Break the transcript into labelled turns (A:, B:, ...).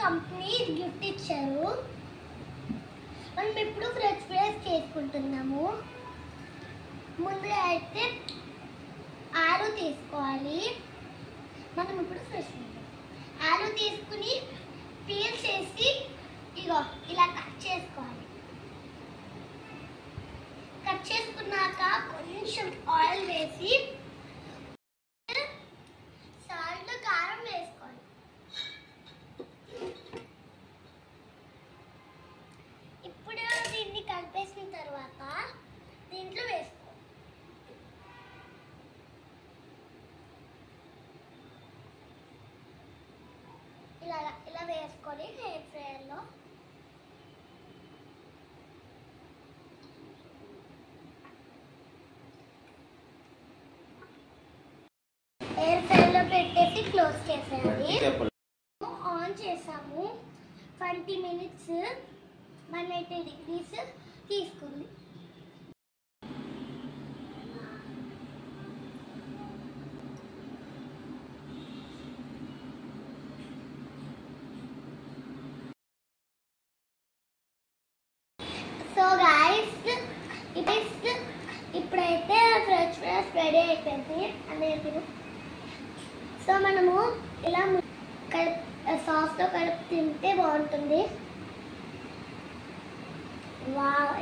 A: Company gift ఇచ్చారు. మనం ఇప్పుడు ఫ్రెంచ్ ఫ్రైస్ చేసుకుంటున్నాము. ముందుగా అయితే ఆలు తీసుకోవాలి. మనం ఇప్పుడు ఫ్రెష్ ఆలు తీసుకుని పీల్ చేసి ఇగో ఇలా కట్ చేసుకోవాలి. కట్ చేసుకున్నాక కొంచెం ఆయిల్ వేసి సాల్ట్ కారం వేసుకోవాలి. ఇప్పుడు దీన్ని కలిపేసిన తర్వాత దీంట్లో వేసుకోవాలి. ఇలా వేసుకొని ఎయిర్ ఫ్రైయర్లో పెట్టేసి క్లోజ్ చేసేయాలి. ఆన్ చేసాము. 20 minutes 180 degrees తీసుకుంది. సో గైస్ ఇప్పుడైతే ఫ్రెంచ్ ఫ్రైస్ రెడీ అయిపోయింది అనేది. సో మనము ఇలా సాస్తో కలిపి తింటే బాగుంటుంది. వావ్,